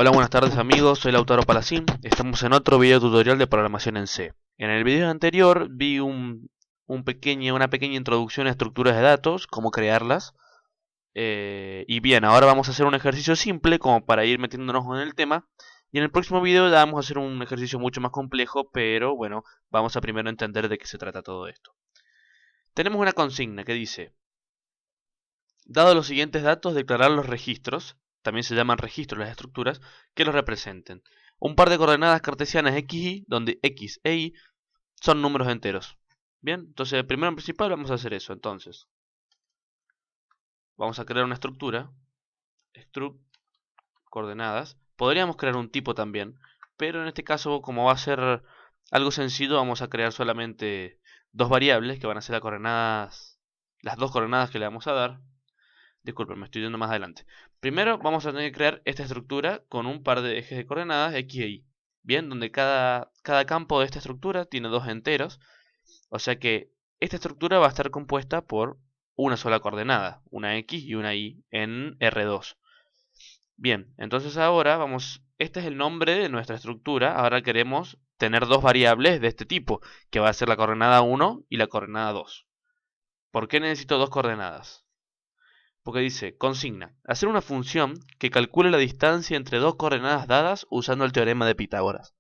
Hola, buenas tardes amigos, soy Lautaro Palacín. Estamos en otro video tutorial de programación en C. En el video anterior vi una pequeña introducción a estructuras de datos, cómo crearlas. Y bien, ahora vamos a hacer un ejercicio simple como para ir metiéndonos en el tema. Y en el próximo video ya vamos a hacer un ejercicio mucho más complejo, pero bueno, vamos a primero entender de qué se trata todo esto. Tenemos una consigna que dice: dado los siguientes datos, declarar los registros, también se llaman registros las estructuras, que los representen. Un par de coordenadas cartesianas x, y, donde x e y son números enteros. Bien, entonces primero en principal vamos a hacer eso. Entonces, vamos a crear una estructura, struct coordenadas. Podríamos crear un tipo también, pero en este caso, como va a ser algo sencillo, vamos a crear solamente dos variables que van a ser las dos coordenadas que le vamos a dar. Disculpen, me estoy yendo más adelante. Primero vamos a tener que crear esta estructura con un par de ejes de coordenadas x e y. Bien, donde cada campo de esta estructura tiene dos enteros. O sea que esta estructura va a estar compuesta por una sola coordenada, una x y una y en R2. Bien, entonces ahora este es el nombre de nuestra estructura. Ahora queremos tener dos variables de este tipo, que va a ser la coordenada 1 y la coordenada 2. ¿Por qué necesito dos coordenadas? Porque dice, consigna, hacer una función que calcule la distancia entre dos coordenadas dadas usando el teorema de Pitágoras.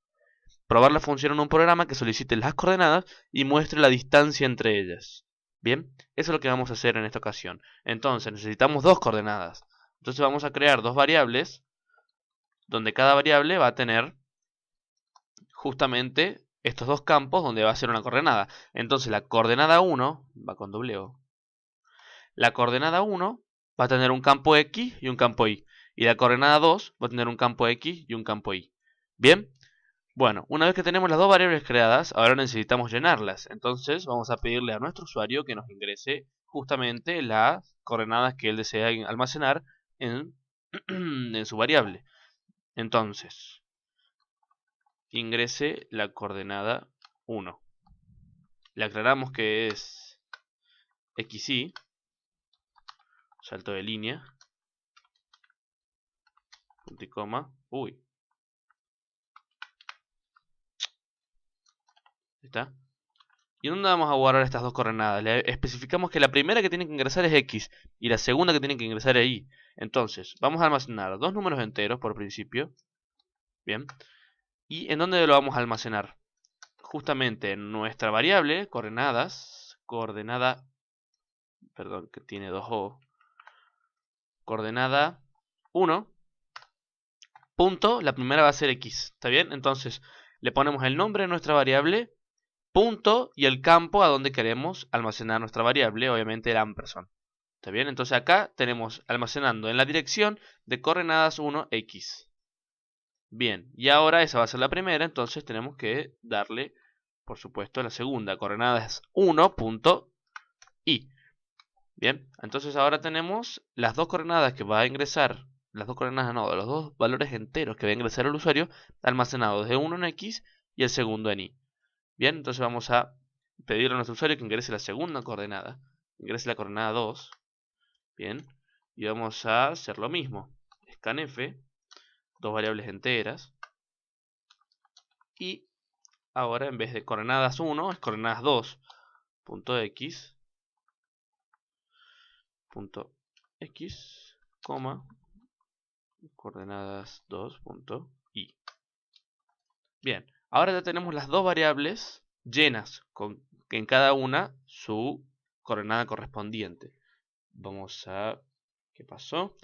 Probar la función en un programa que solicite las coordenadas y muestre la distancia entre ellas. Bien, eso es lo que vamos a hacer en esta ocasión. Entonces necesitamos dos coordenadas. Entonces vamos a crear dos variables, donde cada variable va a tener justamente estos dos campos donde va a ser una coordenada. Entonces la coordenada 1, va con doble O, la coordenada 1 va a tener un campo X y un campo Y. Y la coordenada 2 va a tener un campo X y un campo Y. Bien, bueno, una vez que tenemos las dos variables creadas, ahora necesitamos llenarlas. Entonces vamos a pedirle a nuestro usuario que nos ingrese justamente las coordenadas que él desea almacenar en, en su variable. Entonces, ingrese la coordenada 1. Le aclaramos que es XY, salto de línea, punto y coma, uy, ¿está? ¿Y dónde vamos a guardar estas dos coordenadas? Le especificamos que la primera que tiene que ingresar es X y la segunda que tiene que ingresar es Y. Entonces, vamos a almacenar dos números enteros por principio. Bien. ¿Y en dónde lo vamos a almacenar? Justamente en nuestra variable, perdón, que tiene dos O, coordenada 1, punto, la primera va a ser X. ¿Está bien? Entonces, le ponemos el nombre de nuestra variable, punto y el campo a donde queremos almacenar nuestra variable, obviamente el ampersand. ¿Está bien? Entonces acá tenemos almacenando en la dirección de coordenadas 1x. Bien, y ahora esa va a ser la primera, entonces tenemos que darle, por supuesto, la segunda, coordenadas 1.y. Bien, entonces ahora tenemos las dos coordenadas que va a ingresar, las dos coordenadas no, los dos valores enteros que va a ingresar el usuario, almacenados de uno en x y el segundo en y. Bien, entonces vamos a pedirle a nuestro usuario que ingrese la segunda coordenada, ingrese la coordenada 2. Bien, y vamos a hacer lo mismo. Scanf, dos variables enteras. Y ahora en vez de coordenadas 1, es coordenadas 2. Punto x, punto x, coma, coordenadas 2. Punto y. Bien, ahora ya tenemos las dos variables llenas, con en cada una su coordenada correspondiente. Vamos a... ¿Qué pasó?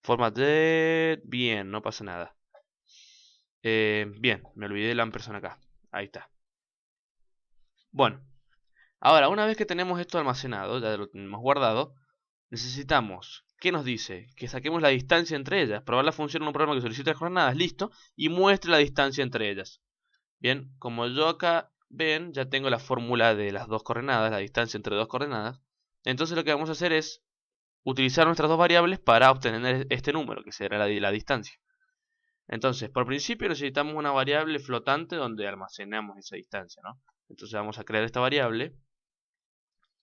Formatted. Bien, no pasa nada. Bien, me olvidé la ampersand acá. Ahí está. Bueno, ahora una vez que tenemos esto almacenado, ya lo tenemos guardado, necesitamos, ¿qué nos dice? Que saquemos la distancia entre ellas. Probar la función en un programa que solicita coordenadas, listo, y muestre la distancia entre ellas. Bien, como yo acá ven, ya tengo la fórmula de las dos coordenadas, la distancia entre dos coordenadas. Entonces lo que vamos a hacer es utilizar nuestras dos variables para obtener este número, que será la distancia. Entonces, por principio necesitamos una variable flotante donde almacenamos esa distancia, ¿no? Entonces vamos a crear esta variable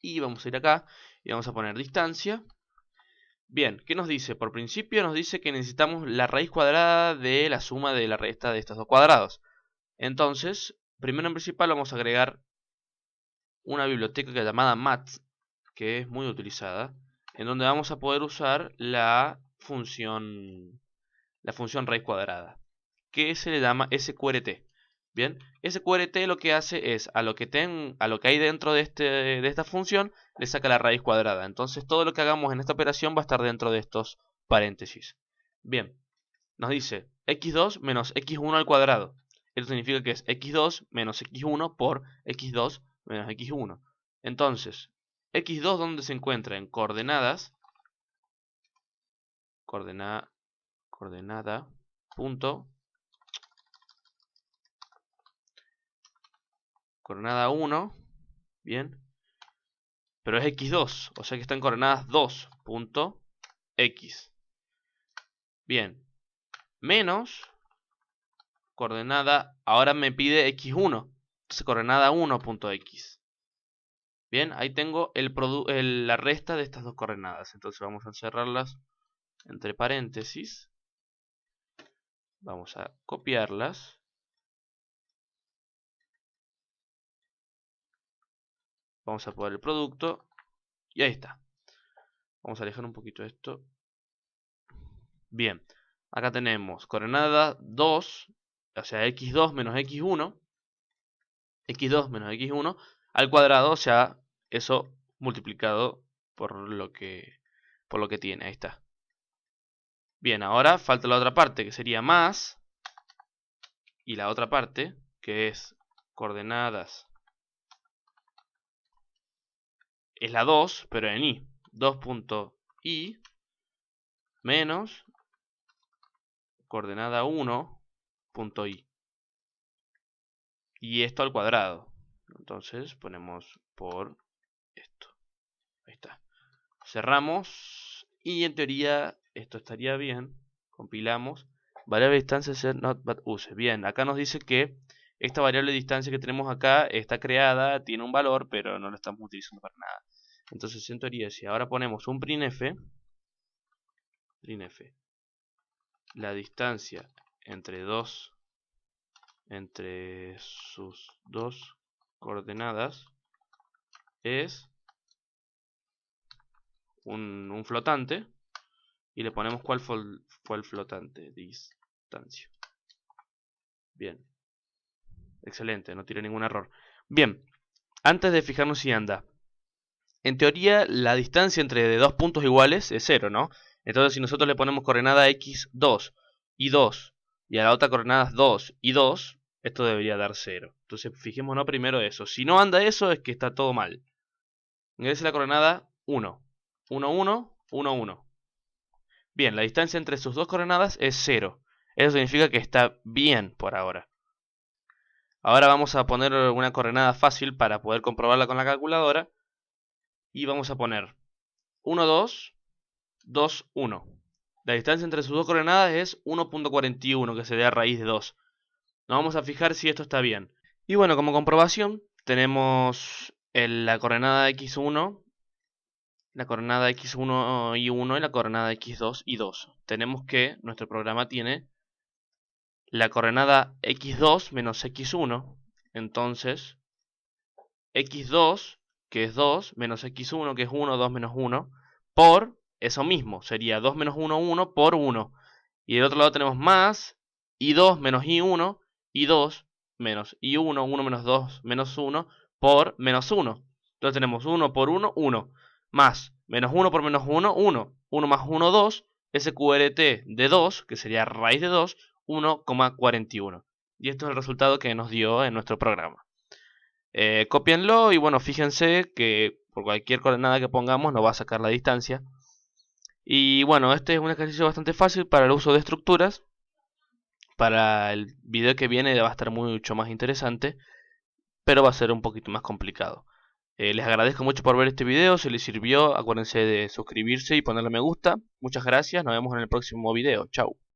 y vamos a ir acá y vamos a poner distancia Bien, ¿qué nos dice? Por principio nos dice que necesitamos la raíz cuadrada de la suma de la resta de estos dos cuadrados. Entonces, primero en principal vamos a agregar una biblioteca llamada math, que es muy utilizada, en donde vamos a poder usar la función raíz cuadrada, que se le llama sqrt. Bien, sqrt lo que hace es a lo que hay dentro de esta función le saca la raíz cuadrada. Entonces todo lo que hagamos en esta operación va a estar dentro de estos paréntesis. Bien, nos dice x2 menos x1 al cuadrado. Esto significa que es x2 menos x1 por x2 menos x1. Entonces, x2 ¿dónde se encuentra? En coordenadas. Coordenada punto. Coordenada 1. Bien. Pero es x2. O sea que está en coordenadas 2. Punto x. Bien. Menos. Coordenada. Ahora me pide x1. Entonces coordenada 1 punto x. Bien, ahí tengo la resta de estas dos coordenadas. Entonces vamos a encerrarlas entre paréntesis. Vamos a copiarlas. Vamos a poner el producto. Y ahí está. Vamos a alejar un poquito esto. Bien, acá tenemos coordenada 2, o sea x2 menos x1. X2 menos x1 al cuadrado, o sea, eso multiplicado por lo que tiene. Ahí está. Bien, ahora falta la otra parte, que sería más. Y la otra parte, que es coordenadas, es la 2, pero en y. 2.y menos coordenada 1.y. Y esto al cuadrado. Entonces ponemos por esto. Ahí está. Cerramos. Y en teoría esto estaría bien. Compilamos. Variable de distancia set not but use. Bien, acá nos dice que esta variable de distancia que tenemos acá está creada, tiene un valor, pero no lo estamos utilizando para nada. Entonces en teoría si ahora ponemos un printf, la distancia entre sus dos coordenadas es un flotante, y le ponemos cuál fue el flotante, distancia. Bien, excelente, no tiene ningún error. Bien, antes de fijarnos si anda, en teoría la distancia entre dos puntos iguales es 0, ¿no? Entonces si nosotros le ponemos coordenada x2 y 2 y a la otra coordenadas 2 y 2, esto debería dar 0. Entonces fijémonos primero eso. Si no anda eso es que está todo mal. Ingrese la coordenada 1. 1, 1, 1, 1. Bien, la distancia entre sus dos coordenadas es 0. Eso significa que está bien por ahora. Ahora vamos a poner una coordenada fácil para poder comprobarla con la calculadora. Y vamos a poner 1, 2, 2, 1. La distancia entre sus dos coordenadas es 1.41, que sería raíz de 2. Nos vamos a fijar si esto está bien. Y bueno, como comprobación, tenemos la coordenada x1, la coordenada x1 y 1 y la coordenada x2 y 2. Tenemos que nuestro programa tiene la coordenada x2 menos x1. Entonces, x2, que es 2, menos x1, que es 1, 2 menos 1, por eso mismo. Sería 2 menos 1, 1 por 1. Y del otro lado tenemos más y2 menos y1, y 2 menos y1, 1 menos 2 menos 1 por menos 1. Entonces tenemos 1 por 1, 1. Más menos 1 por menos 1, 1. 1 más 1, 2. SQRT de 2, que sería raíz de 2, 1,41. Y esto es el resultado que nos dio en nuestro programa. Cópienlo y bueno, fíjense que por cualquier coordenada que pongamos nos va a sacar la distancia. Y bueno, este es un ejercicio bastante fácil para el uso de estructuras. Para el video que viene va a estar mucho más interesante, pero va a ser un poquito más complicado. Les agradezco mucho por ver este video. Si les sirvió, acuérdense de suscribirse y ponerle me gusta. Muchas gracias, nos vemos en el próximo video. Chau.